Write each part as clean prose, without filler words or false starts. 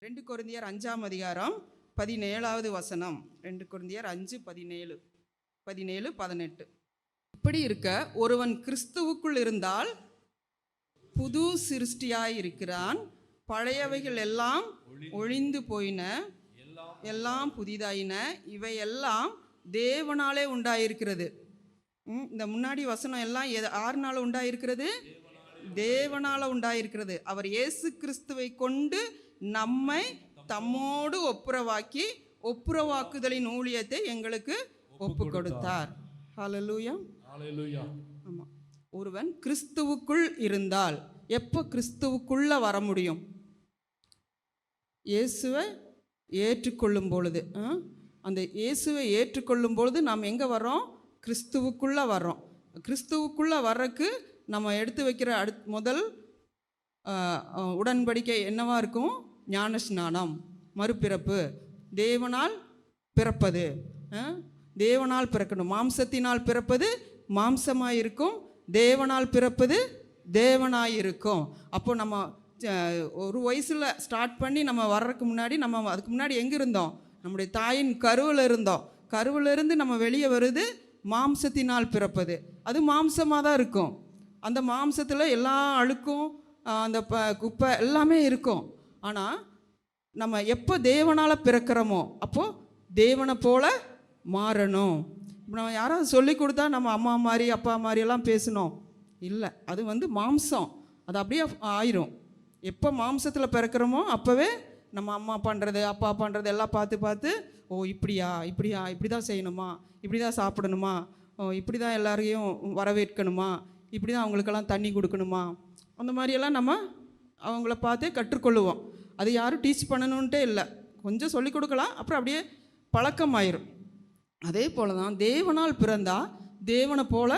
2 கொரிந்தியர் 5ஆம் அதிகாரம் 17வது வசனம். 2 கொரிந்தியர் 5:17, 17, 18. இப்படி இருக்க ஒருவன் கிறிஸ்துவுக்குள் இருந்தால் புது சிருஷ்டியாயிருக்கிறான், பழையவைகள் எல்லாம் ஒழிந்து போயின, எல்லாம் புதிதாயின, இவையெல்லாம் தேவனாலே உண்டாயிருக்கிறது. இந்த முன்னாடி வசனம் எல்லாம் யாருனால உண்டாயிருக்கிறது? தேவனால உண்டாயிருக்கிறது. அவர் இயேசு கிறிஸ்துவை கொண்டு நம்மை தம்மோடு ஒப்புரவாக்கி ஒப்புரவாக்குதலின் ஊழியத்தை எங்களுக்கு ஒப்பு கொடுத்தார். ஹல்லேலூயா, ஹல்லேலூயா. ஆமாம், ஒருவன் கிறிஸ்துவுக்குள் இருந்தால், எப்போ கிறிஸ்துவுக்குள்ள வர முடியும்? இயேசுவை ஏற்றுக்கொள்ளும் பொழுது. அந்த இயேசுவை ஏற்றுக்கொள்ளும் பொழுது நாம் எங்கே வர்றோம்? கிறிஸ்துவுக்குள்ளே வர்றோம். கிறிஸ்துவுக்குள்ளே வர்றதுக்கு நம்ம எடுத்து வைக்கிற முதல் உடன்படிக்கை என்னவா இருக்கும்? ஞான ஸ்நானம், மறுபிறப்பு, தேவனால் பிறப்பது. தேவனால் பிறக்கணும். மாம்சத்தினால் பிறப்பது மாம்சமாயிருக்கும், தேவனால் பிறப்பது தேவனாயிருக்கும். அப்போ நம்ம ஒரு வயசில் ஸ்டார்ட் பண்ணி நம்ம வர்றதுக்கு முன்னாடி, நம்ம அதுக்கு முன்னாடி எங்கே இருந்தோம்? நம்முடைய தாயின் கருவில் இருந்தோம். கருவிலிருந்து நம்ம வெளியே வருது மாம்சத்தினால் பிறப்பது. அது மாம்சமாக தான் இருக்கும். அந்த மாம்சத்தில் எல்லா அழுக்கும், அந்த குப்பை எல்லாமே இருக்கும். ஆனால் நம்ம எப்போ தேவனால் பிறக்கிறோமோ அப்போது தேவனை போல மாறணும். இப்போ நம்ம யாராவது சொல்லி கொடுத்தா நம்ம அம்மா மாதிரி அப்பா மாதிரியெல்லாம் பேசணும் இல்லை. அது மாம்சம், அது அப்படியே ஆயிரும். எப்போ மாம்சத்தில் பிறக்கிறோமோ அப்போவே நம்ம அம்மா பண்ணுறது அப்பா பண்ணுறது எல்லாம் பார்த்து பார்த்து, ஓ இப்படியா இப்படியா, இப்படி தான் செய்யணுமா, இப்படி தான் சாப்பிடணுமா, ஓ இப்படி தான் எல்லாரையும் வரவேற்கணுமா, இப்படி தான் அவங்களுக்கெல்லாம் தண்ணி கொடுக்கணுமா, அந்த மாதிரியெல்லாம் நம்ம அவங்கள பார்த்தே கற்றுக்கொள்ளுவோம். அது யாரும் டீச் பண்ணணுன்ட்டே இல்லை, கொஞ்சம் சொல்லிக் கொடுக்கலாம், அப்புறம் அப்படியே பழக்கமாயிரும். அதே போல் தான் தேவனால் பிறந்தா தேவனை போல்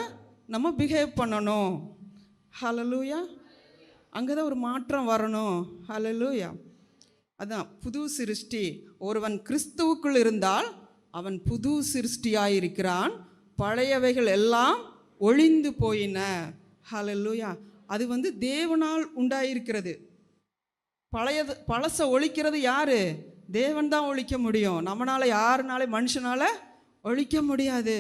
நம்ம பிஹேவ் பண்ணணும். ஹல்லேலூயா. அங்கே தான் ஒரு மாற்றம் வரணும். ஹல்லேலூயா. அதான் புது சிருஷ்டி. ஒருவன் கிறிஸ்துவுக்குள் இருந்தால் அவன் புது சிருஷ்டியாயிருக்கிறான், பழையவைகள் எல்லாம் ஒழிந்து போயின. ஹல்லேலூயா. அது தேவனால் உண்டாயிருக்கிறது. பழசை ஒழிக்கிறது யாரு? தேவன் தான் ஒழிக்க முடியும். நம்மளால யாருனால மனுஷனால ஒழிக்க முடியாது.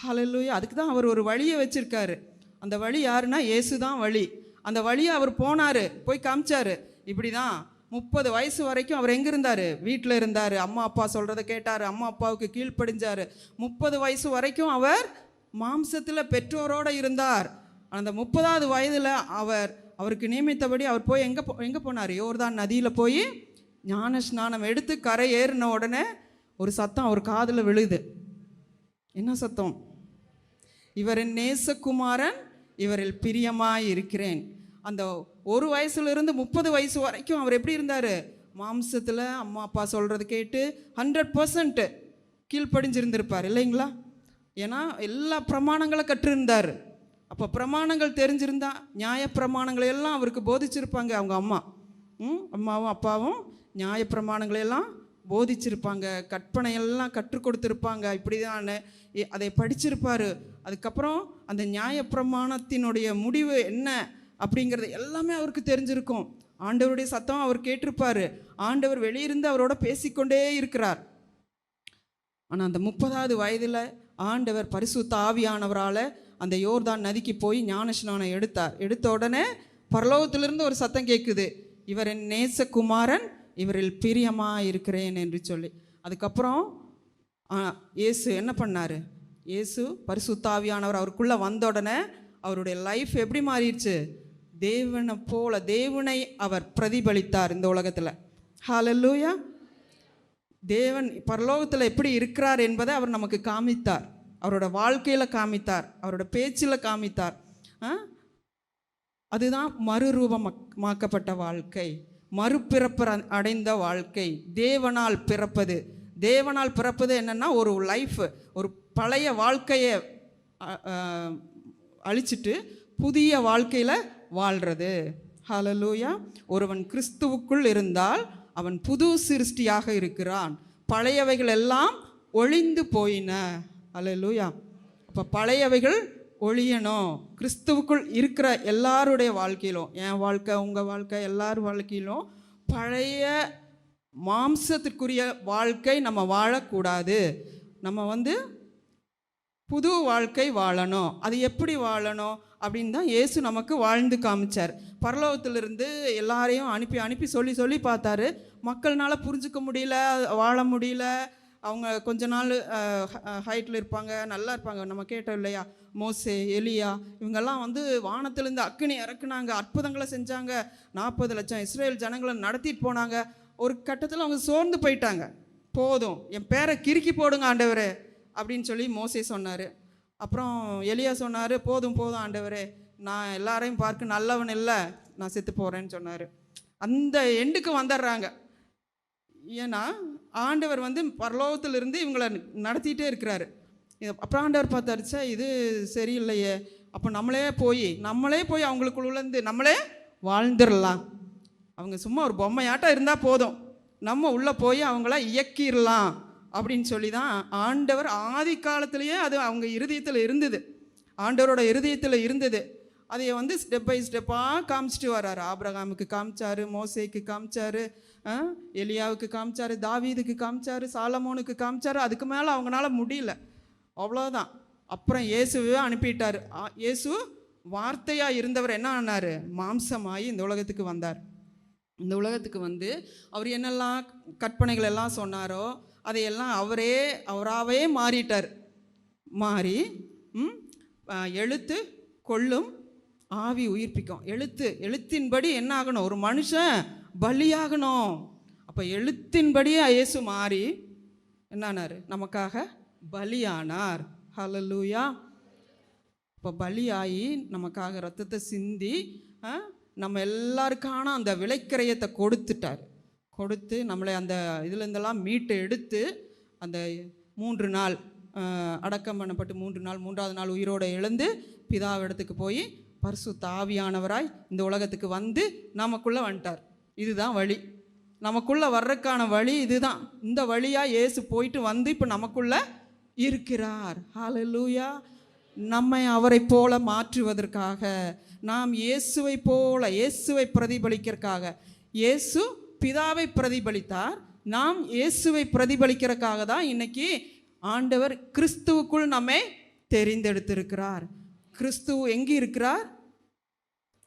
ஹல்லேலூயா. அதுக்கு தான் அவர் ஒரு வழியை வச்சிருக்காரு. அந்த வழி யாருன்னா இயேசு தான் வழி. அந்த வழியை அவர் போனார், போய் காமிச்சார். இப்படி தான் 30 வயசு வரைக்கும் அவர் எங்கே இருந்தார்? வீட்டில் இருந்தார். அம்மா அப்பா சொல்கிறத கேட்டார், அம்மா அப்பாவுக்கு கீழ்ப்படிஞ்சார். 30 வயசு வரைக்கும் அவர் மாம்சத்தில் பெற்றோரோடு இருந்தார். அந்த 30வது வயதில் அவருக்கு நியமித்தபடி அவர் போய் எங்கே போனார்? யோர்தான் நதியில் போய் ஞான ஸ்நானம் எடுத்து கரை ஏறின உடனே ஒரு சத்தம் அவர் காதில் விழுது. என்ன சத்தம்? இவரின் நேசகுமாரன், இவரில் பிரியமாய் இருக்கிறேன். அந்த ஒரு வயசுலேருந்து 30 வயசு வரைக்கும் அவர் எப்படி இருந்தார்? மாம்சத்தில் அம்மா அப்பா சொல்கிறது கேட்டு 100% கீழ்ப்படிஞ்சிருந்திருப்பார் இல்லைங்களா? ஏன்னா எல்லா பிரமாணங்களை கற்றிருந்தார். அப்போ பிரமாணங்கள் தெரிஞ்சிருந்தா நியாய பிரமாணங்களை எல்லாம் அவருக்கு போதிச்சிருப்பாங்க. அவங்க அம்மாவும் அப்பாவும் நியாய பிரமாணங்களை எல்லாம் போதிச்சிருப்பாங்க, கற்பனையெல்லாம் கற்றுக் கொடுத்துருப்பாங்க. இப்படி தான் அதை படிச்சிருப்பார். அதுக்கப்புறம் அந்த நியாய பிரமாணத்தினுடைய முடிவு என்ன அப்படிங்கிறது எல்லாமே அவருக்கு தெரிஞ்சிருக்கும். ஆண்டவருடைய சத்தம் அவர் கேட்டிருப்பார். ஆண்டவர் வெளியிருந்து அவரோட பேசிக்கொண்டே இருக்கிறார். ஆனால் அந்த 30வது வயதில் ஆண்டவர் பரிசுத்த ஆவியானவரால் அந்த யோர்தான் நதிக்கு போய் ஞான ஸ்நானம் எடுத்த உடனே பரலோகத்திலிருந்து ஒரு சத்தம் கேட்குது, இவர் என் நேசகுமாரன், இவரில் பிரியமாக இருக்கிறேன் என்று சொல்லி. அதுக்கப்புறம் இயேசு என்ன பண்ணார்? இயேசு பரிசுத்த ஆவியானவர் அவருக்குள்ளே வந்த உடனே அவருடைய லைஃப் எப்படி மாறிடுச்சு? தேவனை போல தேவனை அவர் பிரதிபலித்தார் இந்த உலகத்தில். ஹல்லேலூயா. தேவன் பரலோகத்தில் எப்படி இருக்கிறார் என்பதை அவர் நமக்கு காமித்தார். அவரோட வாழ்க்கையில் காமித்தார், அவரோட பேச்சில் காமித்தார். அதுதான் மறுரூபமாக்கப்பட்ட வாழ்க்கை, மறுபிறப்பு அடைந்த வாழ்க்கை, தேவனால் பிறப்பது. தேவனால் பிறப்பது என்னென்னா ஒரு லைஃப், ஒரு பழைய வாழ்க்கையை அழிச்சிட்டு புதிய வாழ்க்கையில் வாழ்கிறது. ஹல்லேலூயா. ஒருவன் கிறிஸ்துவுக்குள் இருந்தால் அவன் புது சிருஷ்டியாக இருக்கிறான், பழையவைகள் எல்லாம் ஒழிந்து போயின. ஹல்லேலூயா. அப்போ பழையவைகள் ஒழியணும். கிறிஸ்துவுக்குள் இருக்கிற எல்லாருடைய வாழ்க்கையிலும், என் வாழ்க்கை, உங்கள் வாழ்க்கை, எல்லார் வாழ்க்கையிலும் பழைய மாம்சத்திற்குரிய வாழ்க்கை நம்ம வாழக்கூடாது. நம்ம புது வாழ்க்கை வாழணும். அது எப்படி வாழணும் அப்படின்னு தான் இயேசு நமக்கு வாழ்ந்து காமிச்சார். பரலோகத்திலிருந்து எல்லாரையும் அனுப்பி அனுப்பி சொல்லி சொல்லி பார்த்தாரு. மக்கள்னால புரிஞ்சுக்க முடியல, வாழ முடியல. அவங்க கொஞ்ச நாள் ஹைட்டில் இருப்பாங்க, நல்லா இருப்பாங்க. நம்ம கேட்டோம் இல்லையா, மோசே, எலியா, இவங்கெல்லாம் வானத்திலேருந்து அக்கினி இறக்குனாங்க, அற்புதங்களை செஞ்சாங்க, 40 லட்சம் இஸ்ரேல் ஜனங்களை நடத்திட்டு போனாங்க. ஒரு கட்டத்தில் அவங்க சோர்ந்து போயிட்டாங்க. போதும், என் பேரை கிறுக்கி போடுங்க ஆண்டவரே அப்படின்னு சொல்லி மோசே சொன்னார். அப்புறம் எலியா சொன்னார், போதும் போதும் ஆண்டவரே, நான் எல்லாரையும் பார்க்க நல்லவன் இல்லை, நான் செத்து போகிறேன்னு சொன்னார். அந்த எண்டுக்கு வந்துடுறாங்க. ஏன்னா ஆண்டவர் பரலோகத்திலிருந்து இவங்களை நடத்திட்டே இருக்கிறாரு. அப்புறம் ஆண்டவர் பார்த்தாருச்சா, இது சரியில்லையே, அப்போ நம்மளே போய் அவங்களுக்குள்ளேருந்து நம்மளே வாழ்ந்துடலாம். அவங்க சும்மா ஒரு பொம்மையாட்டம் இருந்தால் போதும், நம்ம உள்ளே போய் அவங்கள இயக்கிடலாம் அப்படின்னு சொல்லி தான் ஆண்டவர் ஆதி காலத்திலேயே அது அவங்க இருதயத்தில் இருந்தது. ஆண்டவரோட இருதயத்தில் இருந்தது. அதை ஸ்டெப் பை ஸ்டெப்பாக காமிச்சிட்டு வர்றாரு. ஆபிரகாமுக்கு காமிச்சாரு, மோசேக்கு காமிச்சாரு, எலியாவுக்கு காமிச்சாரு, தாவீதுக்கு காமிச்சாரு, சாலமோனுக்கு காமிச்சாரு. அதுக்கு மேலே அவங்களால முடியல, அவ்வளோதான். அப்புறம் இயேசுவே அனுப்பிட்டார். இயேசு வார்த்தையாக இருந்தவர் என்ன ஆனார், மாம்சமாகி இந்த உலகத்துக்கு வந்தார். இந்த உலகத்துக்கு அவர் என்னெல்லாம் கற்பனைகள் எல்லாம் சொன்னாரோ அதையெல்லாம் அவராகவே மாறிட்டார். மாறி எழுத்து கொள்ளும், ஆவி உயிர்ப்பிக்கும். எழுத்தின்படி என்ன ஆகணும், ஒரு மனுஷன் பலியாகணும். அப்போ எழுத்தின்படியே இயேசு மாறி என்னானார், நமக்காக பலியானார். ஹல்லேலூயா. இப்போ பலியாகி நமக்காக ரத்தத்தை சிந்தி நம்ம எல்லாருக்கான அந்த விலைக்கிரயத்தை கொடுத்து நம்மளை அந்த இதுலேருந்தெல்லாம் மீட்டு எடுத்து அந்த 3 நாள் அடக்கம் பண்ணப்பட்டு 3 நாள் 3ஆவது நாள் உயிரோடு எழுந்து பிதாவிடத்துக்கு போய் பரிசுத்த ஆவியானவராய் இந்த உலகத்துக்கு நமக்குள்ளே வந்துட்டார். இதுதான் வழி, நமக்குள்ளே வர்றதுக்கான வழி இதுதான். இந்த வழியாக இயேசு போயிட்டு இப்போ நமக்குள்ளே இருக்கிறார். ஹல்லேலூயா. நம்மை அவரை போல மாற்றுவதற்காக, நாம் இயேசுவை போல, இயேசுவை பிரதிபலிக்கிறதுக்காக. இயேசு பிதாவை பிரதிபலித்தார், நாம் இயேசுவை பிரதிபலிக்கிறதுக்காக தான் இன்னைக்கு ஆண்டவர் கிறிஸ்துவுக்குள் நம்மை தெரிந்தெடுத்திருக்கிறார். கிறிஸ்து எங்கே இருக்கிறார்,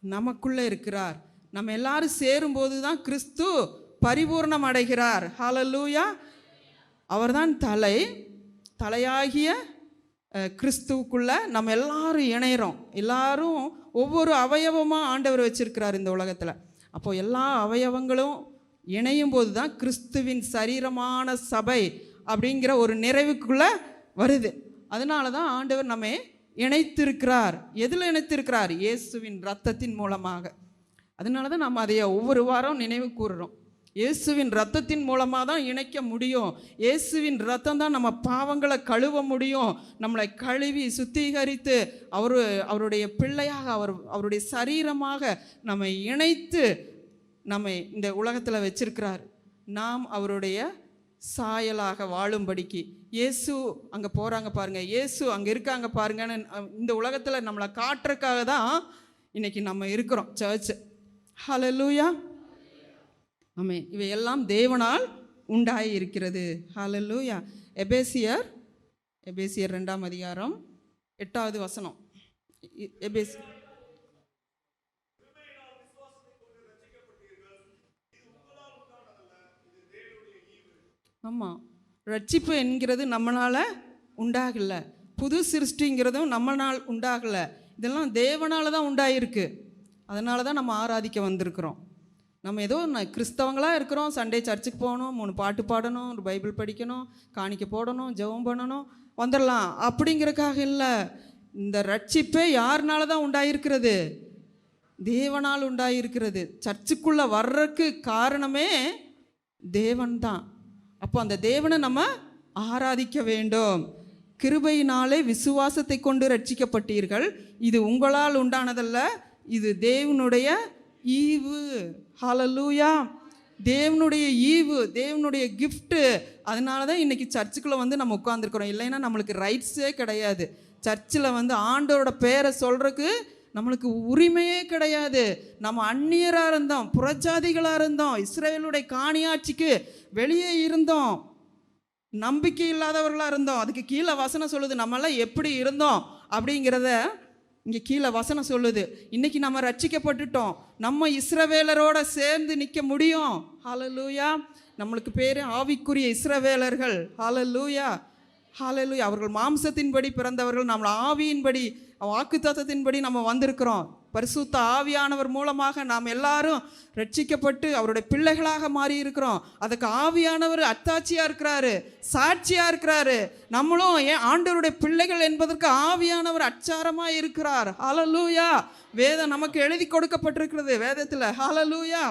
நமக்குள்ளே இருக்கிறார். நம்ம எல்லாரும் சேரும்போது தான் கிறிஸ்து பரிபூர்ணம் அடைகிறார். ஹல்லேலூயா. அவர்தான் தலையாகிய கிறிஸ்துவுக்குள்ளே நம்ம எல்லாரும் இணைகிறோம். எல்லாரும் ஒவ்வொரு அவயவமாக ஆண்டவர் வச்சிருக்கிறார் இந்த உலகத்தில். அப்போது எல்லா அவயவங்களும் இணையும் போது தான் கிறிஸ்துவின் சரீரமான சபை அப்படிங்கிற ஒரு நிறைவுக்குள்ளே வருது. அதனால தான் ஆண்டவர் நம்ம இணைத்திருக்கிறார். எதில் இணைத்திருக்கிறார், இயேசுவின் இரத்தத்தின் மூலமாக. அதனால தான் நம்ம அதை ஒவ்வொரு வாரம் நினைவு கூறுறோம். இயேசுவின் இரத்தத்தின் மூலமாக தான் இணைக்க முடியும். இயேசுவின் இரத்தம் தான் நம்ம பாவங்களை கழுவ முடியும். நம்மளை கழுவி சுத்திகரித்து அவருடைய பிள்ளையாக, அவருடைய சரீரமாக நம்மை இணைத்து நம்மை இந்த உலகத்தில் வச்சிருக்கிறார். நாம் அவருடைய சாயலாக வாழும்படிக்கு. இயேசு அங்கே போகிறாங்க பாருங்கள், இயேசு அங்கே இருக்காங்க பாருங்கன்னு இந்த உலகத்தில் நம்மளை காட்டுறதுக்காக தான் இன்றைக்கி நம்ம இருக்கிறோம் சர்ச். ஹல்லேலூயா. ஆமென். இவையெல்லாம் தேவனால் உண்டாகி இருக்கிறது. ஹல்லேலூயா. எபேசியர் 2ஆம் அதிகாரம் 8வது வசனம். ஆமாம், ரட்சிப்பு என்கிறது நம்மளால் உண்டாகலை, புது சிருஷ்டிங்கிறதும் நம்மளால் உண்டாகலை, இதெல்லாம் தேவனால் தான் உண்டாயிருக்கு. அதனால தான் நம்ம ஆராதிக்க வந்திருக்கிறோம். நம்ம ஏதோ கிறிஸ்தவங்களாக இருக்கிறோம், சண்டே சர்ச்சுக்கு போகணும், 3 பாட்டு பாடணும், ஒரு பைபிள் படிக்கணும், காணிக்க போடணும், ஜெபம் பண்ணணும், வந்துடலாம் அப்படிங்கிறதுக்காக இல்லை. இந்த ரட்சிப்பே யாருனால தான் உண்டாயிருக்கிறது, தேவனால் உண்டாயிருக்கிறது. சர்ச்சுக்குள்ளே வர்றதுக்கு காரணமே தேவன் தான். அப்போ அந்த தேவனை நம்ம ஆராதிக்க வேண்டும். கிருபையினாலே விசுவாசத்தை கொண்டு ரட்சிக்கப்பட்டீர்கள், இது உங்களால் உண்டானதல்ல, இது தேவனுடைய ஈவு. ஹல்லேலூயா. தேவனுடைய ஈவு, தேவனுடைய கிஃப்ட்டு. அதனால தான் இன்றைக்கி சர்ச்சுக்குள்ளே நம்ம உட்காந்துருக்குறோம். இல்லைன்னா நம்மளுக்கு ரைட்ஸே கிடையாது. சர்ச்சில் ஆண்டவரோட பேரை சொல்கிறதுக்கு நம்மளுக்கு உரிமையே கிடையாது. நம்ம அந்நியராக இருந்தோம், புறஜாதிகளாக இருந்தோம், இஸ்ரவேலுடைய காணியாட்சிக்கு வெளியே இருந்தோம், நம்பிக்கை இல்லாதவர்களாக இருந்தோம். அதுக்கு கீழே வசனம் சொல்லுது நம்மளாம் எப்படி இருந்தோம் அப்படிங்கிறத இங்கே கீழே வசனம் சொல்லுது. இன்றைக்கி நம்ம ரட்சிக்கப்பட்டுட்டோம், நம்ம இஸ்ரவேலரோட சேர்ந்து நிற்க முடியும். ஹல்லேலூயா. நம்மளுக்கு பேர் ஆவிக்குரிய இஸ்ரவேலர்கள். ஹல்லேலூயா, ஹல்லேலூயா. அவர்கள் மாம்சத்தின்படி பிறந்தவர்கள், நம்மளை ஆவியின்படி வாக்குத்தத்தத்தின்படி நம்ம வந்திருக்கிறோம். பரிசுத்த ஆவியானவர் மூலமாக நாம் எல்லாரும் ரட்சிக்கப்பட்டு அவருடைய பிள்ளைகளாக மாறி இருக்கிறோம். அதுக்கு ஆவியானவர் அத்தாட்சியாக இருக்கிறாரு, சாட்சியாக இருக்கிறாரு. நம்மளும் ஏன் ஆண்டவருடைய பிள்ளைகள் என்பதற்கு ஆவியானவர் அச்சாரமாக இருக்கிறார். ஹல்லேலூயா. வேதம் நமக்கு எழுதி கொடுக்கப்பட்டிருக்கிறது வேதத்தில். ஹல்லேலூயா,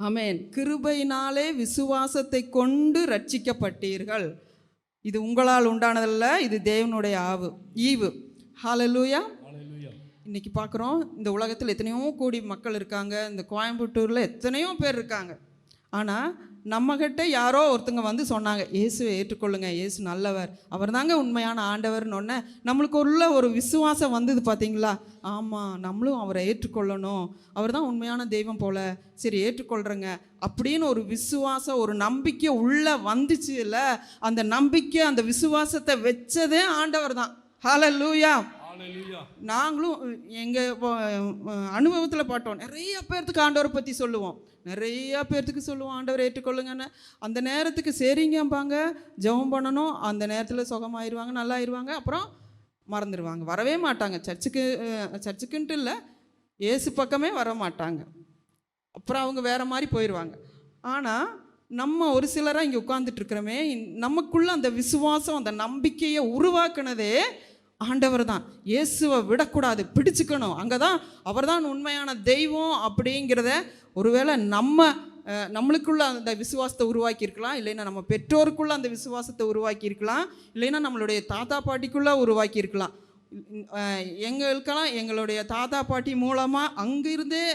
ஆமென். கிருபையினாலே விசுவாசத்தை கொண்டு ரட்சிக்கப்பட்டீர்கள். இது உங்களால் உண்டானதல்ல, இது தேவனுடைய ஈவு. ஹல்லேலூயா. இன்றைக்கி பார்க்குறோம், இந்த உலகத்தில் எத்தனையோ கோடி மக்கள் இருக்காங்க, இந்த கோயம்புத்தூரில் எத்தனையோ பேர் இருக்காங்க. ஆனால் நம்மக்கிட்ட யாரோ ஒருத்தங்க வந்து சொன்னாங்க, இயேசுவை ஏற்றுக்கொள்ளுங்க, இயேசு நல்லவர், அவர் தாங்க உண்மையான ஆண்டவர்னு ஒன்று நம்மளுக்கு ஒரு விசுவாசம் வந்தது பார்த்தீங்களா? ஆமாம், நம்மளும் அவரை ஏற்றுக்கொள்ளணும், அவர் தான் உண்மையான தெய்வம் போல், சரி ஏற்றுக்கொள்கிறேங்க அப்படின்னு ஒரு விசுவாசம், ஒரு நம்பிக்கை உள்ளே வந்துச்சு இல்லை? அந்த நம்பிக்கை, அந்த விசுவாசத்தை வச்சதே ஆண்டவர் தான். ஹல்லேலூயா. நாங்களும் எங்கள் அனுபவத்தில் பார்த்தோம், நிறைய பேர்த்துக்கு ஆண்டவரை பற்றி சொல்லுவோம், நிறையா பேர்த்துக்கு சொல்லுவோம் ஆண்டவரை ஏற்றுக்கொள்ளுங்கன்னு. அந்த நேரத்துக்கு சரிங்கம்பாங்க, ஜெபம் பண்ணணும், அந்த நேரத்தில் சுகமாயிருவாங்க, நல்லாயிருவாங்க, அப்புறம் மறந்துடுவாங்க, வரவே மாட்டாங்க சர்ச்சுக்குன்ட்டு இல்லை, இயேசு பக்கமே வர மாட்டாங்க, அப்புறம் அவங்க வேறு மாதிரி போயிடுவாங்க. ஆனால் நம்ம ஒரு சிலராக இங்கே உட்கார்ந்துட்டுருக்கிறோமே, நமக்குள்ளே அந்த விசுவாசம், அந்த நம்பிக்கையை உருவாக்குனதே ஆண்டவர் தான். இயேசுவை விடக்கூடாது, பிடிச்சுக்கணும், அங்கே தான் அவர் தான் உண்மையான தெய்வம் அப்படிங்கிறத ஒருவேளை நம்மளுக்குள்ள அந்த விசுவாசத்தை உருவாக்கியிருக்கலாம், இல்லைன்னா நம்ம பெற்றோருக்குள்ளே அந்த விசுவாசத்தை உருவாக்கியிருக்கலாம், இல்லைன்னா நம்மளுடைய தாத்தா பாட்டிக்குள்ளே உருவாக்கியிருக்கலாம். எங்களுடைய தாத்தா பாட்டி மூலமாக அங்கிருந்தே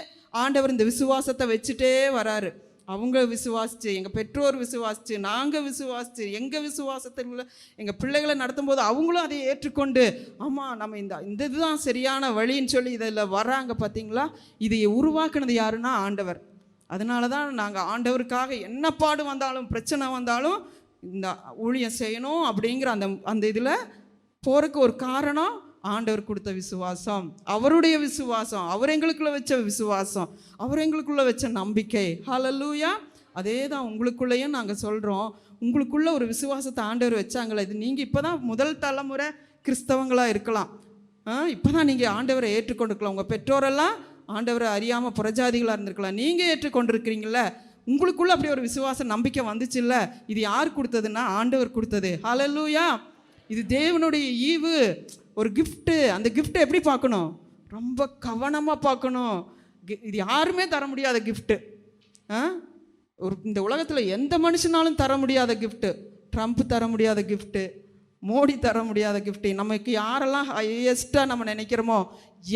ஆண்டவர் இந்த விசுவாசத்தை வச்சுட்டே வராரு. அவங்க விசுவாசித்து, எங்கள் பெற்றோர் விசுவாசித்து, நாங்கள் விசுவாசித்து, எங்கள் விசுவாசத்தில் எங்கள் பிள்ளைகளை நடத்தும் போது அவங்களும் அதை ஏற்றுக்கொண்டு, ஆமாம் நம்ம இந்த இதுதான் சரியான வழின்னு சொல்லி இதில் வராங்க. பார்த்தீங்களா? இதை உருவாக்குனது யாருன்னா ஆண்டவர். அதனால தான் நாங்கள் ஆண்டவருக்காக என்ன பாடு வந்தாலும், பிரச்சனை வந்தாலும் இந்த ஊழியம் செய்யணும் அப்படிங்கிற அந்த இதில் போகிறதுக்கு ஒரு காரணம் ஆண்டவர் கொடுத்த விசுவாசம், அவருடைய விசுவாசம், அவர் எங்களுக்குள்ளே வச்ச விசுவாசம், அவர் எங்களுக்குள்ளே வச்ச நம்பிக்கை. ஹல்லேலூயா. அதே தான் உங்களுக்குள்ளேயும் நாங்கள் சொல்கிறோம். உங்களுக்குள்ளே ஒரு விசுவாசத்தை ஆண்டவர் வச்சாங்களே, இது நீங்கள் இப்போ தான் முதல் தலைமுறை கிறிஸ்தவங்களாக இருக்கலாம், இப்போ தான் நீங்கள் ஆண்டவரை ஏற்றுக்கொண்டிருக்கலாம். உங்கள் பெற்றோரெல்லாம் ஆண்டவரை அறியாமல் புறஜாதிகளாக இருந்திருக்கலாம், நீங்கள் ஏற்றுக்கொண்டிருக்கிறீங்கள, உங்களுக்குள்ளே அப்படி ஒரு விசுவாச நம்பிக்கை வந்துச்சு இல்லை? இது யார் கொடுத்ததுன்னா ஆண்டவர் கொடுத்தது. ஹல்லேலூயா. இது தேவனுடைய ஈவு, ஒரு கிஃப்ட்டு. அந்த கிஃப்ட்டை எப்படி பார்க்கணும்? ரொம்ப கவனமாக பார்க்கணும். இது யாருமே தர முடியாத கிஃப்ட்டு. இந்த உலகத்தில் எந்த மனுஷனாலும் தர முடியாத கிஃப்ட்டு. ட்ரம்ப் தர முடியாத கிஃப்ட்டு, மோடி தர முடியாத கிஃப்ட்டு, நமக்கு யாரெல்லாம் ஹையஸ்ட்டாக நம்ம நினைக்கிறோமோ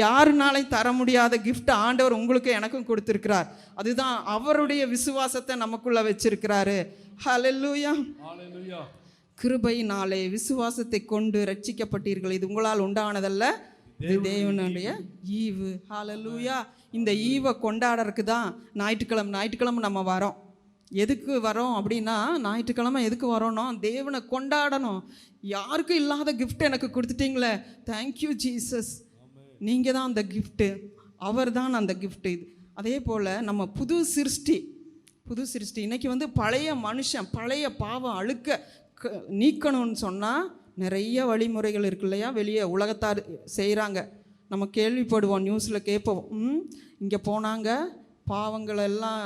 யாருனாலையும் தர முடியாத கிஃப்ட் ஆண்டவர் உங்களுக்கு எனக்கும் கொடுத்துருக்கிறார். அதுதான் அவருடைய விசுவாசத்தை நமக்குள்ளே வச்சிருக்கிறாரு. ஹல்லேலூயா. கிருபையினாலே விசுவாசத்தை கொண்டு ரட்சிக்கப்பட்டீர்கள், இது உங்களால் உண்டானதல்ல, இது தேவனுடைய ஈவு. ஹல்லேலூயா. இந்த ஈவை கொண்டாடுறதுக்கு தான் ஞாயிற்றுக்கிழமை நம்ம வரோம். எதுக்கு வரோம் அப்படின்னா, ஞாயிற்றுக்கிழமை எதுக்கு வரோன்னா தேவனை கொண்டாடணும். யாருக்கும் இல்லாத கிஃப்ட் எனக்கு கொடுத்துட்டீங்களே, தேங்க்யூ ஜீசஸ், நீங்கள் தான் அந்த கிஃப்ட்டு, அவர் தான் அந்த கிஃப்ட்டு. இது அதே போல் நம்ம புது சிருஷ்டி. இன்றைக்கி பழைய மனுஷன், பழைய பாவம், அழுக்க நீக்கணும்னு சொன்னால் நிறைய வழிமுறைகள் இருக்கு இல்லையா? வெளியே உலகத்தார் செய்கிறாங்க, நம்ம கேள்விப்படுவோம், நியூஸில் கேட்போம். இங்கே போனாங்க, பாவங்களெல்லாம்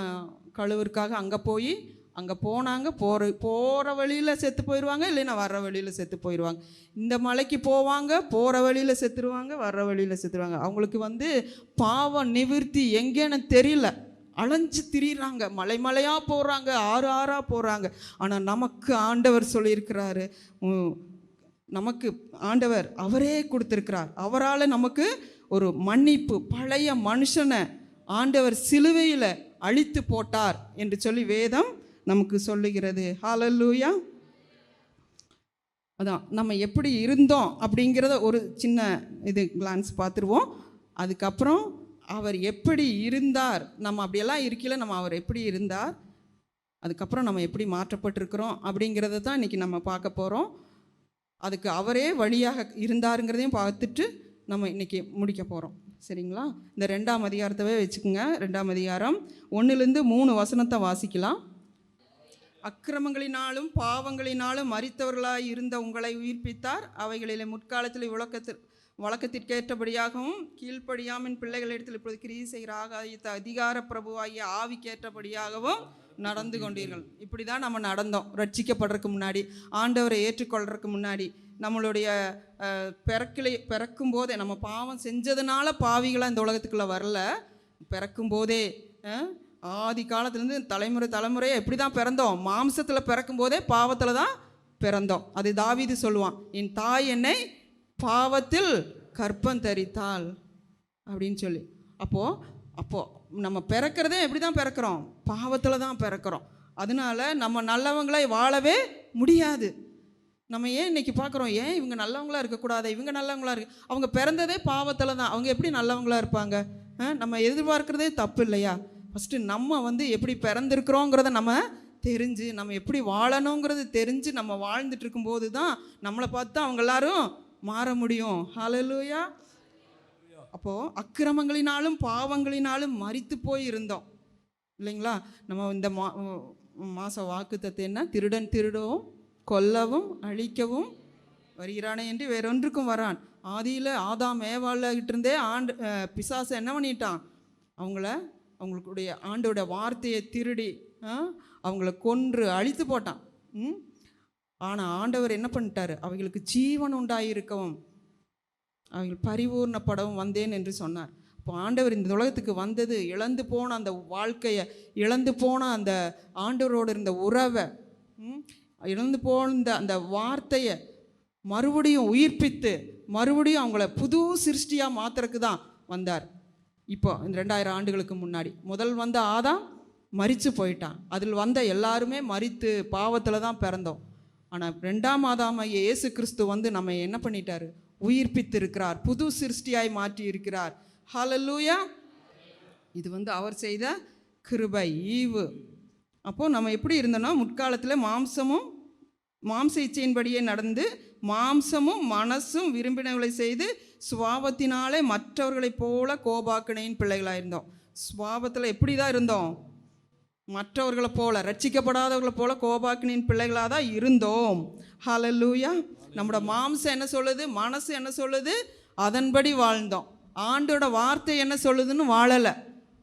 கழுவுறதுக்காக அங்கே போனாங்க, போகிற வழியில் செத்து போயிடுவாங்க, இல்லைன்னா வர்ற வழியில் செத்து போயிடுவாங்க. இந்த மலைக்கு போவாங்க, போகிற வழியில் செத்துருவாங்க, வர்ற வழியில் செத்துருவாங்க. அவங்களுக்கு பாவ நிவிர்த்தி எங்கேன்னு தெரியல, அலைஞ்சு திரிகிறாங்க, மலையாக போகிறாங்க, ஆறாக போகிறாங்க. ஆனால் நமக்கு ஆண்டவர் சொல்லியிருக்கிறாரு, நமக்கு ஆண்டவர் அவரே கொடுத்துருக்கிறார். அவரால் நமக்கு ஒரு மன்னிப்பு, பழைய மனுஷனை ஆண்டவர் சிலுவையில் அழித்து போட்டார் என்று சொல்லி வேதம் நமக்கு சொல்லுகிறது. ஹல்லேலூயா. அதான் நம்ம எப்படி இருந்தோம் அப்படிங்கிறத ஒரு சின்ன இது கிளான்ஸ் பார்த்துருவோம். அதுக்கப்புறம் அவர் எப்படி இருந்தார், நம்ம அப்படியெல்லாம் இருக்கையில் நம்ம அவர் எப்படி இருந்தார், அதுக்கப்புறம் நம்ம எப்படி மாற்றப்பட்டிருக்கிறோம் அப்படிங்கிறத தான் இன்றைக்கி நம்ம பார்க்க போகிறோம். அதுக்கு அவரே வழியாக இருந்தாருங்கிறதையும் பார்த்துட்டு நம்ம இன்றைக்கி முடிக்க போகிறோம். சரிங்களா? இந்த 2ஆம் அதிகாரத்தவே வச்சுக்கோங்க. 2ஆம் அதிகாரம் 1-3 வசனத்தை வாசிக்கலாம். அக்கிரமங்களினாலும் பாவங்களினாலும் மரித்தவர்களாய் இருந்த உங்களை உயிர்ப்பித்தார். அவைகளிலே முற்காலத்தில் வழக்கத்திற்கேற்றபடியாகவும் கீழ்ப்படியாமின் பிள்ளைகளிடத்தில் இப்பொழுது கிரியை செய்கிற ஆகாயத்த அதிகார பிரபுவாகிய ஆவிக்கேற்றபடியாகவும் நடந்து கொண்டீர்கள். இப்படி தான் நம்ம நடந்தோம். ரட்சிக்கப்படுறதுக்கு முன்னாடி, ஆண்டவரை ஏற்றுக்கொள்றதுக்கு முன்னாடி, நம்மளுடைய பிறக்கும் போதே, நம்ம பாவம் செஞ்சதுனால பாவிகளாக இந்த உலகத்துக்குள்ளே வரல. பிறக்கும் போதே ஆதி காலத்துலேருந்து தலைமுறையாக எப்படி தான் பிறந்தோம்? மாம்சத்தில் பிறக்கும் போதே பாவத்தில் தான் பிறந்தோம். அது தாவீது சொல்லுவான், என் தாய் என்னை பாவத்தில் கற்பம் தரித்தாள் அப்படின்னு சொல்லி. அப்போது நம்ம பிறக்கிறதே எப்படி தான் பிறக்கிறோம்? பாவத்தில் தான் பிறக்கிறோம். அதனால நம்ம நல்லவங்களை வாழவே முடியாது. நம்ம ஏன் இன்றைக்கி பார்க்குறோம், ஏன் இவங்க நல்லவங்களாக இருக்கக்கூடாது, இவங்க நல்லவங்களாக இருக்கு, அவங்க பிறந்ததே பாவத்தில் தான், அவங்க எப்படி நல்லவங்களாக இருப்பாங்க? நம்ம எதிர்பார்க்குறதே தப்பு இல்லையா? ஃபஸ்ட்டு நம்ம எப்படி பிறந்திருக்கிறோங்கிறத நம்ம தெரிஞ்சு, நம்ம எப்படி வாழணுங்கிறது தெரிஞ்சு நம்ம வாழ்ந்துட்டு இருக்கும்போது தான் நம்மளை பார்த்து தான் அவங்க எல்லாரும் மாற முடியும். ஹல்லேலூயா. அப்போது அக்கிரமங்களினாலும் பாவங்களினாலும் மரித்து போய் இருந்தோம் இல்லைங்களா? நம்ம இந்த மாத வாக்குத்தத்தம் என்ன? திருடன் திருடவும் கொல்லவும் அழிக்கவும் வருகிறானே என்று வேறொன்றுக்கும் வரான். ஆதியில் ஆதாம் ஏவாள்கிட்ட இருந்தே பிசாசு என்ன பண்ணிட்டான்? அவங்களுடைய ஆண்டோட வார்த்தையை திருடி அவங்கள கொன்று அழித்து போட்டான். ஆனால் ஆண்டவர் என்ன பண்ணிட்டார்? அவைகளுக்கு ஜீவன் உண்டாயிருக்கவும் அவைகள் பரிபூர்ணப்படவும் வந்தேன் என்று சொன்னார். இப்போ ஆண்டவர் இந்த உலகத்துக்கு வந்தது இழந்து போன அந்த வாழ்க்கையை, இழந்து போன அந்த ஆண்டவரோடு இருந்த உறவை, இழந்து போன அந்த வார்த்தையை மறுபடியும் உயிர்ப்பித்து மறுபடியும் அவங்கள புது சிருஷ்டியாக மாற்றுறதுக்கு தான் வந்தார். இப்போ இந்த 2000 ஆண்டுகளுக்கு முன்னாடி முதல் வந்த ஆதாம் மரித்து போயிட்டான். அதில் வந்த எல்லாருமே மரித்து பாவத்தில் தான் பிறந்தோம். ஆனால் 2ஆம் ஆதாமாகிய இயேசு கிறிஸ்து நம்ம என்ன பண்ணிட்டார்? உயிர்ப்பித்து இருக்கிறார், புது சிருஷ்டியாய் மாற்றி இருக்கிறார். ஹல்லேலூயா. இது அவர் செய்த கிருபை, ஈவு. அப்போது நம்ம எப்படி இருந்தோன்னா, முற்காலத்தில் மாம்ச இச்சையின்படியே நடந்து மாம்சமும் மனசும் விரும்பினவர்களை செய்து சுபாவத்தினாலே மற்றவர்களைப் போல கோபாக்கினையின் பிள்ளைகளாக இருந்தோம். சுபாவத்தில் எப்படி தான் இருந்தோம்? மற்றவர்களை போல, ரட்சிக்கப்படாதவர்களை போல கோபாக்கினின் பிள்ளைகளாக தான் இருந்தோம். ஹல்லேலூயா. நம்மளோட மாம்சம் என்ன சொல்லுது, மனசு என்ன சொல்லுது, அதன்படி வாழ்ந்தோம். ஆண்டோட வார்த்தை என்ன சொல்லுதுன்னு வாழலை.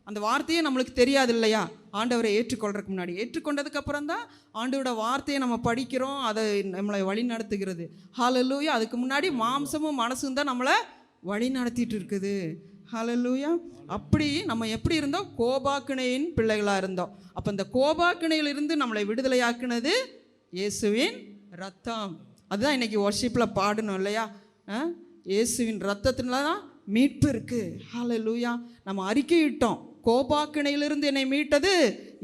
அந்த வார்த்தையே நம்மளுக்கு தெரியாது இல்லையா? ஆண்டவரை ஏற்றுக்கொள்றதுக்கு முன்னாடி, ஏற்றுக்கொண்டதுக்கப்புறம் தான் ஆண்டோட வார்த்தையை நம்ம படிக்கிறோம், அதை நம்மளை வழி நடத்துகிறது. ஹல்லேலூயா. அதுக்கு முன்னாடி மாம்சமும் மனசும் தான் நம்மளை வழி நடத்திட்டு இருக்குது. ஹல்லேலூயா. அப்படி நம்ம எப்படி இருந்தோம்? கோபாக்கினையின் பிள்ளைகளாக இருந்தோம். அப்போ இந்த கோபாக்கினையிலிருந்து நம்மளை விடுதலையாக்குனது இயேசுவின் ரத்தம். அதுதான் இன்றைக்கி வர்ஷிப்பில் பாடணும் இல்லையா? இயேசுவின் ரத்தத்தினால தான் மீட்பு இருக்குது. ஹல்லேலூயா. நம்ம அறிக்கையிட்டோம், கோபாக்கினையிலிருந்து என்னை மீட்டது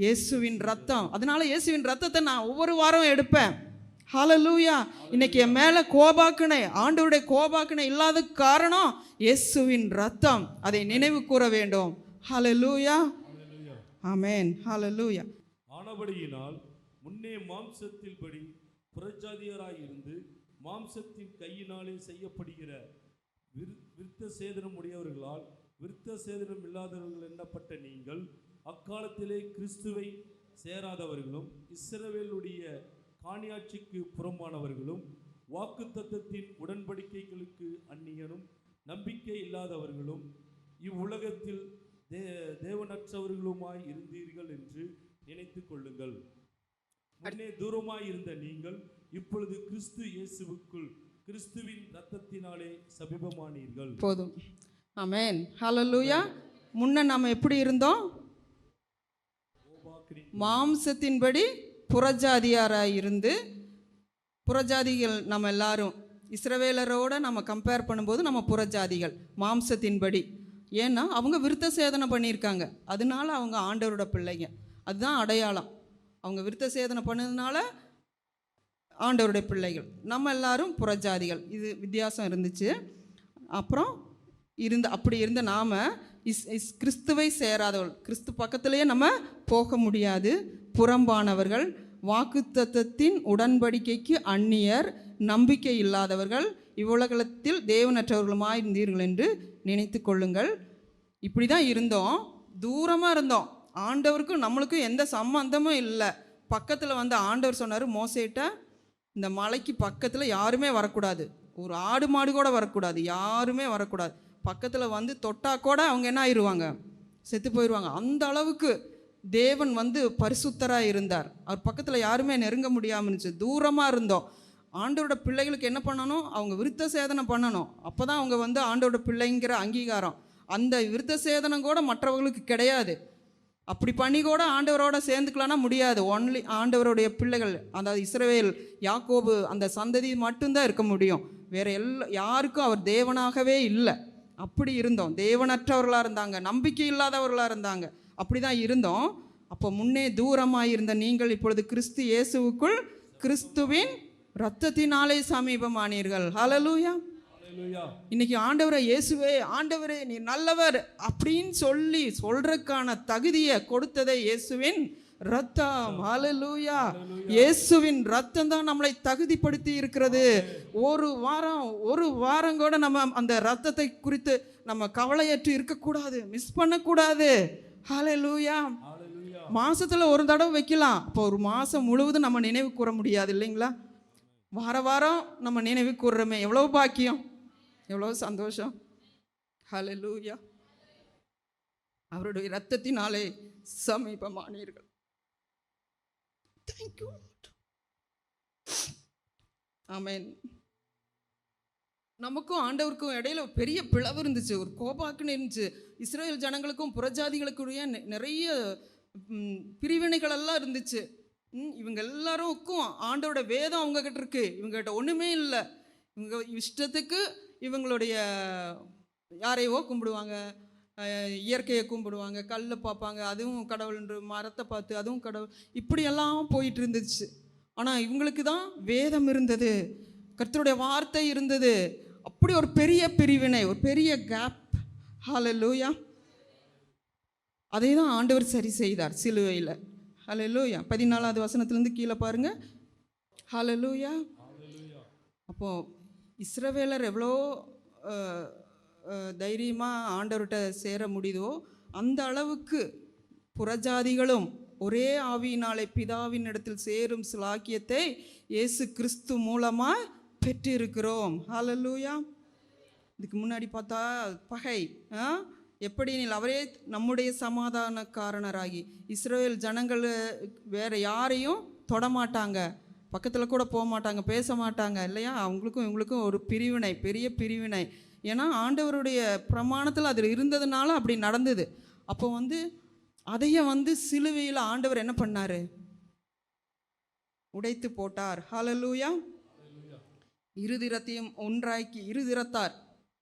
இயேசுவின் ரத்தம். அதனால இயேசுவின் ரத்தத்தை நான் ஒவ்வொரு வாரம் எடுப்பேன். ஹல்லேலூயா. இன்னைக்கு என் மேலே கோபாக்கினை, ஆண்டவருடைய கோபாக்கினை இல்லாத காரணம் இயேசுவின் ரத்தம். அதை நினைவு கூற வேண்டும். ஹல்லேலூயா. ஆமென். ஹல்லேலூயா. ஆனபடியினால் முன்னே மாம்சத்தில் படி புறஜாதியராய் இருந்து மாம்சத்தின் கையினாலே செய்யப்படுகிற விருத்த சேதனம் உடையவர்களால் விருத்த சேதனம் இல்லாதவர்கள் எண்ணப்பட்ட நீங்கள் அக்காலத்திலே கிறிஸ்துவை சேராதவர்களும் இஸ்ரவேலுடைய காணியாட்சிக்கு புறம்பானவர்களும் வாக்குத்தத்தத்தின் உடன்படிக்கைகளுக்கு அந்நியனும் நம்பிக்கை இல்லாதவர்களும் இவ்வுலகத்தில் தேவனற்றவர்களுமாய் இருந்தீர்கள் என்று நினைத்து கொள்ளுங்கள். முன்னே தூரமாய் இருந்த நீங்கள் இப்பொழுது கிறிஸ்து இயேசுவுக்குள் கிறிஸ்துவின் இரத்தத்தினாலே சமீபமானீர்கள். போதும். ஆமென். ஹல்லேலூயா. முன்ன நாம் எப்படி இருந்தோம்? மாம்சத்தின்படி புறஜாதியாராக இருந்து, புறஜாதிகள் நம்ம எல்லாரும் இஸ்ரவேலரோடு நம்ம கம்பேர் பண்ணும்போது நம்ம புறஜாதிகள் மாம்சத்தின்படி. ஏன்னா அவங்க விருத்த சேதனை பண்ணியிருக்காங்க, அதனால அவங்க ஆண்டவரோட பிள்ளைங்க. அதுதான் அடையாளம். அவங்க விருத்த சேதனை பண்ணதுனால ஆண்டவருடைய பிள்ளைகள், நம்ம எல்லாரும் புறஜாதிகள். இது வித்தியாசம் இருந்துச்சு. அப்புறம் அப்படி இருந்த நாம் கிறிஸ்துவை சேராதவர்கள், கிறிஸ்து பக்கத்திலேயே நம்ம போக முடியாது, புறம்பானவர்கள், வாக்குத்தத்தத்தின் உடன்படிக்கைக்கு அந்நியர், நம்பிக்கை இல்லாதவர்கள், இவ்வுலகத்தில் தேவனற்றவர்களுமாய் இருந்தீர்கள் என்று நினைத்து கொள்ளுங்கள். இப்படி தான் இருந்தோம், தூரமாக இருந்தோம், ஆண்டவருக்கும் நம்மளுக்கும் எந்த சம்பந்தமும் இல்லை. பக்கத்தில் வந்து ஆண்டவர் சொன்னார் மோசேட்ட, இந்த மலைக்கு பக்கத்தில் யாருமே வரக்கூடாது, ஒரு ஆடு மாடு கூட வரக்கூடாது, யாருமே வரக்கூடாது, பக்கத்தில் வந்து தொட்டா கூட அவங்க என்ன ஆயிடுவாங்க, செத்து போயிடுவாங்க. அந்த அளவுக்கு தேவன் வந்து பரிசுத்தராக இருந்தார். அவர் பக்கத்தில் யாருமே நெருங்க முடியாமல் இருந்துச்சு, தூரமாக இருந்தோம். ஆண்டவரோட பிள்ளைகளுக்கு என்ன பண்ணணும், அவங்க விருத்த சேதனம் பண்ணணும். அப்போ தான் அவங்க வந்து ஆண்டவரோட பிள்ளைங்கிற அங்கீகாரம். அந்த விருத்த சேதனம் கூட மற்றவர்களுக்கு கிடையாது. அப்படி பண்ணி கூட ஆண்டவரோட சேர்ந்துக்கலான்னா முடியாது. ஒன்லி ஆண்டவருடைய பிள்ளைகள், அதாவது இஸ்ரவேல், யாக்கோபு அந்த சந்ததி மட்டும்தான் இருக்க முடியும். வேற யாருக்கும் அவர் தேவனாகவே இல்லை. அப்படி இருந்தோம், தேவனற்றவர்களாக இருந்தாங்க, நம்பிக்கை இல்லாதவர்களாக இருந்தாங்க, அப்படி தான் இருந்தோம். அப்போ முன்னே தூரமாக இருந்த நீங்கள் இப்பொழுது கிறிஸ்து இயேசுவுக்குள் கிறிஸ்துவின் இரத்தத்தினாலே சமீபமானீர்கள். ஹல்லேலூயா. இன்னைக்கு ஆண்டவரை, இயேசுவே ஆண்டவரே நீ நல்லவர் அப்படின்னு சொல்றதுக்கான தகுதியை கொடுத்ததே இயேசுவின் ரத்தம். ஹல்லேலூயா. இயேசுவின் ரத்தம் தான் நம்மளை தகுதிப்படுத்தி இருக்கிறது. ஒரு வாரம் கூட நம்ம அந்த ரத்தத்தை குறித்து நம்ம கவலையற்று இருக்கக்கூடாது, மிஸ் பண்ணக்கூடாது. ஹல்லேலூயா. மாசத்துல ஒரு தடவை வைக்கலாம், அப்போ ஒரு மாசம் முழுவதும் நம்ம நினைவு கூற முடியாது இல்லைங்களா? வாரம் நம்ம நினைவு கூறுறோமே, எவ்வளவு பாக்கியம், எவ்வளவு சந்தோஷம். ஹல்லேலூயா. அவருடைய இரத்தத்தினாலே சமீபமானீர்கள். தேங்க்யூ. ஆமென். நமக்கும் ஆண்டவருக்கும் இடையில பெரிய பிளவு இருந்துச்சு, ஒரு கோபாக்குன்னு இருந்துச்சு. இஸ்ரேல் ஜனங்களுக்கும் புறஜாதிகளுக்குரிய நிறைய பிரிவினைகள் எல்லாம் இருந்துச்சு. இவங்க எல்லாருக்கும் ஆண்டவரோட வேதம் அவங்க கிட்ட இருக்கு, இவங்ககிட்ட ஒன்றுமே இல்லை. இவங்க இஷ்டத்துக்கு இவங்களுடைய யாரையோ கும்பிடுவாங்க, இயற்கையை கும்பிடுவாங்க, கல்லை பார்ப்பாங்க, அதுவும் கடவுள், மரத்தை பார்த்து அதுவும் கடவுள், இப்படியெல்லாம் போயிட்டு இருந்துச்சு. ஆனால் இவங்களுக்கு தான் வேதம் இருந்தது, கர்த்தருடைய வார்த்தை இருந்தது. அப்படி ஒரு பெரிய பிரிவினை, ஒரு பெரிய கேப். ஹல்லேலூயா. அதை தான் ஆண்டவர் சரி செய்தார் சிலுவையில். ஹல்லேலூயா. 14வது வசனத்திலேருந்து கீழே பாருங்க. ஹல்லேலூயா. அப்போது இஸ்ரவேலர் எவ்வளோ தைரியமாக ஆண்டவர்கிட்ட சேர முடியுதோ அந்த அளவுக்கு புறஜாதிகளும் ஒரே ஆவியினாலே பிதாவின் இடத்தில் சேரும் சிலாக்கியத்தை இயேசு கிறிஸ்து மூலமாக பெற்றிருக்கிறோம். ஹல்லேலூயா. இதுக்கு முன்னாடி பார்த்தா பகை, எப்படி அவரே நம்முடைய சமாதானக்காரனராகி இஸ்ரவேல் ஜனங்கள் வேற யாரையும் தொடமாட்டாங்க, பக்கத்தில் கூட போக மாட்டாங்க, பேச மாட்டாங்க இல்லையா? அவங்களுக்கும் இவங்களுக்கும் ஒரு பிரிவினை, பெரிய பிரிவினை. ஏன்னா ஆண்டவருடைய பிரமாணத்தில் அது இருந்ததுனால அப்படி நடந்தது. அப்போ வந்து அதைய வந்து சிலுவையில் ஆண்டவர் என்ன பண்ணார், உடைத்து போட்டார். ஹல்லேலூயா. இருதிரத்தையும் ஒன்றாக்கி, இருதிரத்தார்,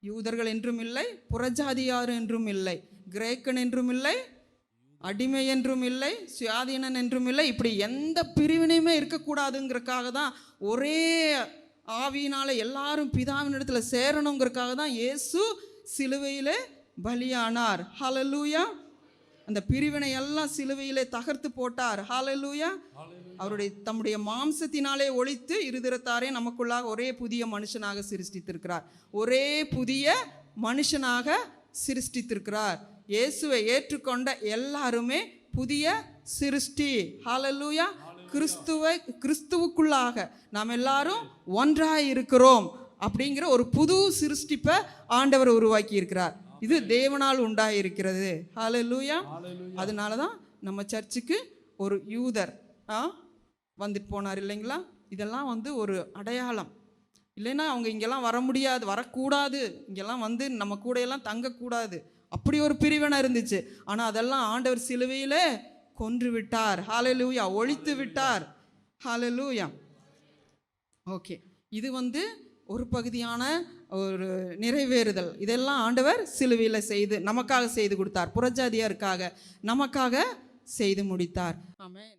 யூதர்கள் என்றும் இல்லை, புறஜாதியார் என்றும் இல்லை, கிரேக்கன் என்றும் இல்லை, அடிமை என்றும் இல்லை, சுயாதீனன் என்றும் இல்லை, இப்படி எந்த பிரிவினையுமே இருக்கக்கூடாதுங்கிறதுக்காக தான், ஒரே ஆவியினால எல்லாரும் பிதாவின் இடத்துல சேரணுங்கிறதுக்காக தான் இயேசு சிலுவையிலே பலியானார். ஹல்லேலூயா. அந்த பிரிவினை எல்லாம் சிலுவையிலே தகர்த்து போட்டார். ஹல்லேலூயா. தம்முடைய மாம்சத்தினாலே ஒழித்து இருதிரத்தாரே நமக்குள்ளாக ஒரே புதிய மனுஷனாக சிருஷ்டித்திருக்கிறார். ஒரே புதிய மனுஷனாக சிருஷ்டித்திருக்கிறார். இயேசுவை ஏற்றுக்கொண்ட எல்லாருமே புதிய சிருஷ்டி. ஹல்லேலூயா. கிறிஸ்துவுக்குள்ளாக நாம் எல்லாரும் ஒன்றாய் இருக்கிறோம் அப்படிங்கிற ஒரு புது சிருஷ்டிப்பை ஆண்டவர் உருவாக்கி இருக்கிறார். இது தேவனால் உண்டாயிருக்கிறது. ஹல்லேலூயா. அதனால தான் நம்ம சர்ச்சுக்கு ஒரு யூதர் வந்துட்டு போனார் இல்லைங்களா? இதெல்லாம் வந்து ஒரு அடையாளம். இல்லைன்னா அவங்க இங்கெல்லாம் வர முடியாது, வரக்கூடாது, இங்கெல்லாம் வந்து நம்ம கூடையெல்லாம் தங்கக்கூடாது, அப்படி ஒரு பிரிவினை இருந்துச்சு. ஆனால் அதெல்லாம் ஆண்டவர் சிலுவையிலே கொன்று விட்டார். ஹல்லேலூயா. ஒழித்து விட்டார். ஹல்லேலூயா. ஓகே, இது வந்து ஒரு பகுதியான ஒரு நிறைவேறுதல். இதெல்லாம் ஆண்டவர் சிலுவையில் செய்து நமக்காக செய்து கொடுத்தார், புறஜாதியாருக்காக நமக்காக செய்து முடித்தார். ஆமென்.